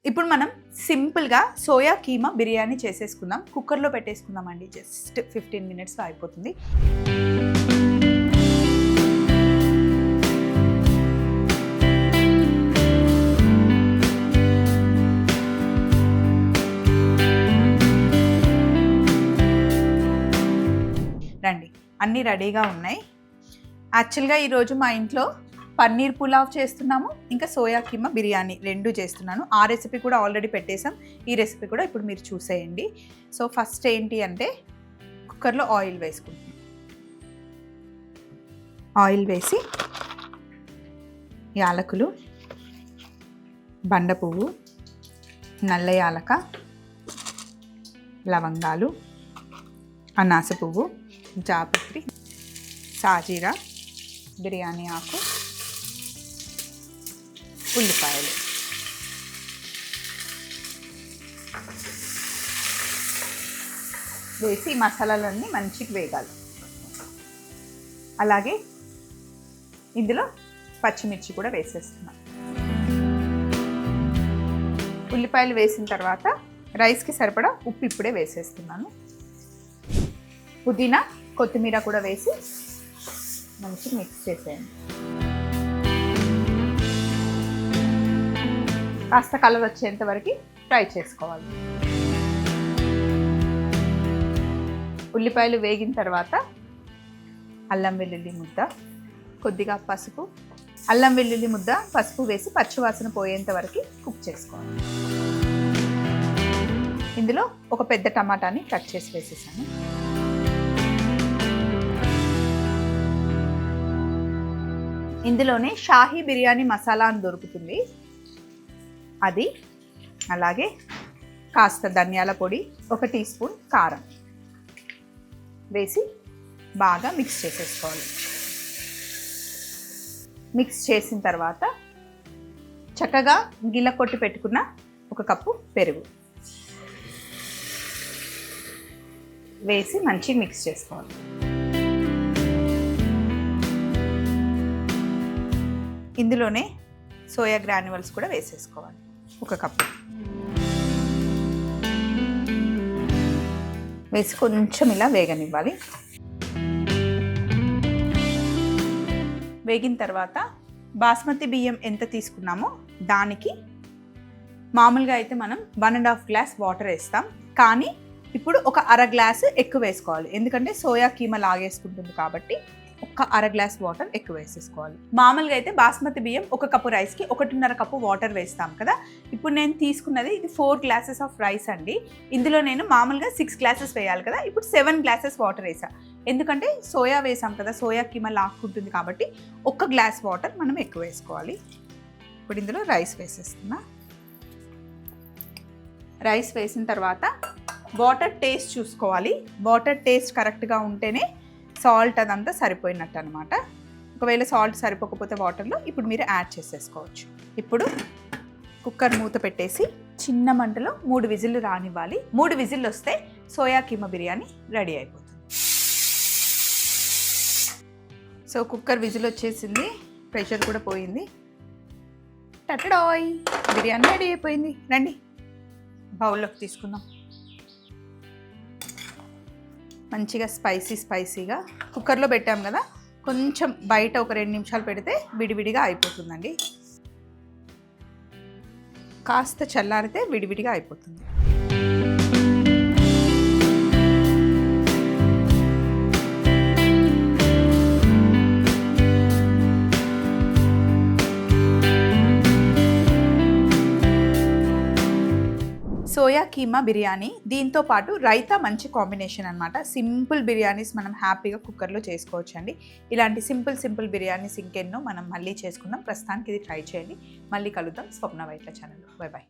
ఇప్పుడు మనం సింపుల్గా సోయా కీమా బిర్యానీ చేసేసుకుందాం. కుక్కర్లో పెట్టేసుకుందాం అండి. జస్ట్ 15 మినిట్స్లో అయిపోతుంది. రండి, అన్నీ రెడీగా ఉన్నాయి. యాక్చువల్గా ఈరోజు మా ఇంట్లో పన్నీర్ పులావ్ చేస్తున్నాము, ఇంకా సోయా కీమా బిర్యానీ రెండు చేస్తున్నాను. ఆ రెసిపీ కూడా ఆల్రెడీ పెట్టేసాం. ఈ రెసిపీ కూడా ఇప్పుడు మీరు చూసేయండి. సో ఫస్ట్ ఏంటి అంటే కుక్కర్లో ఆయిల్ వేసుకుంటున్నాం. ఆయిల్ వేసి యాలకులు, బండ పువ్వు, నల్ల యాలక, లవంగాలు, అనాస పువ్వు, జాపత్రి, సాజీరా, బిర్యానీ ఆకు, ఉల్లిపాయలు వేసి మసాలాలన్నీ మంచిగా వేగాలి. అలాగే ఇందులో పచ్చిమిర్చి కూడా వేసేస్తున్నాం. ఉల్లిపాయలు వేసిన తర్వాత రైస్కి సరిపడా ఉప్పు ఇప్పుడే వేసేస్తున్నాను. పుదీనా, కొత్తిమీర కూడా వేసి మంచిగా మిక్స్ చేసేయండి. కాస్త కలర్ వచ్చేంత వరకు ఫ్రై చేసుకోవాలి. ఉల్లిపాయలు వేగిన తర్వాత అల్లం వెల్లుల్లి ముద్ద, కొద్దిగా పసుపు, అల్లం వెల్లుల్లి ముద్ద, పసుపు వేసి పచ్చివాసన పోయేంత వరకు కుక్ చేసుకోవాలి. ఇందులో ఒక పెద్ద టమాటాని కట్ చేసి వేసేసాను. ఇందులోనే షాహీ బిర్యానీ మసాలా అని దొరుకుతుంది, అది, అలాగే కాస్త ధనియాల పొడి, 1 టీ స్పూన్ కారం వేసి బాగా మిక్స్ చేసేసుకోవాలి. మిక్స్ చేసిన తర్వాత చక్కగా గిల్ల కొట్టి పెట్టుకున్న 1 కప్పు పెరుగు వేసి మంచిగా మిక్స్ చేసుకోవాలి. ఇందులోనే సోయా గ్రాన్యువల్స్ కూడా వేసేసుకోవాలి, 1 కప్పు వేసి కొంచెం ఇలా వేగనివ్వాలి. వేగిన తర్వాత బాస్మతి బియ్యం ఎంత తీసుకున్నామో దానికి మామూలుగా అయితే మనం 1.5 గ్లాస్ వాటర్ వేస్తాం, కానీ ఇప్పుడు ఒక 1/2 గ్లాసు ఎక్కువ వేసుకోవాలి. ఎందుకంటే సోయా కీమా లాగేసుకుంటుంది కాబట్టి 1/2 గ్లాస్ వాటర్ ఎక్కువ వేసేసుకోవాలి. మామూలుగా అయితే బాస్మతి బియ్యం 1 కప్పు రైస్కి 1.5 కప్పు వాటర్ వేస్తాం కదా. ఇప్పుడు నేను తీసుకున్నది ఇది 4 గ్లాసెస్ ఆఫ్ రైస్ అండి. ఇందులో నేను మామూలుగా 6 గ్లాసెస్ వేయాలి కదా, ఇప్పుడు 7 గ్లాసెస్ వాటర్ వేసా. ఎందుకంటే సోయా వేసాం కదా, సోయా కీమా లాక్కుంటుంది కాబట్టి 1 గ్లాస్ వాటర్ మనం ఎక్కువ వేసుకోవాలి. ఇప్పుడు ఇందులో రైస్ వేసేస్తున్నా. రైస్ వేసిన తర్వాత వాటర్ టేస్ట్ చూసుకోవాలి. వాటర్ టేస్ట్ కరెక్ట్గా ఉంటేనే సాల్ట్ అదంతా సరిపోయినట్టు అనమాట. ఒకవేళ సాల్ట్ సరిపోకపోతే వాటర్లో ఇప్పుడు మీరు యాడ్ చేసేసుకోవచ్చు. ఇప్పుడు కుక్కర్ మూత పెట్టేసి చిన్న మంటలో 3 విజిల్లు రానివ్వాలి. 3 విజిల్లు వస్తే సోయా కీమా బిర్యానీ రెడీ అయిపోతుంది. సో కుక్కర్ విజిల్ వచ్చేసింది, ప్రెషర్ కూడా పోయింది. టటడాయ్, బిర్యానీ రెడీ అయిపోయింది. రండి బౌల్లోకి తీసుకుందాం. మంచిగా స్పైసీగా కుక్కర్లో పెట్టాం కదా, కొంచెం బయట ఒక 2 నిమిషాలు పెడితే విడివిడిగా అయిపోతుందండి. కాస్త చల్లారితే విడివిడిగా అయిపోతుంది. సోయా కీమా బిర్యానీ, దీంతో పాటు రైతా మంచి కాంబినేషన్ అనమాట. సింపుల్ బిర్యానీస్ మనం హ్యాపీగా కుక్కర్లో చేసుకోవచ్చు అండి. ఇలాంటి సింపుల్ బిర్యానీస్ ఇంకెన్నో మనం మళ్ళీ చేసుకుందాం. ప్రస్తుతానికి ఇది ట్రై చేయండి. మళ్ళీ కలుద్దాం స్వప్న వైట్ల ఛానల్లో. బై.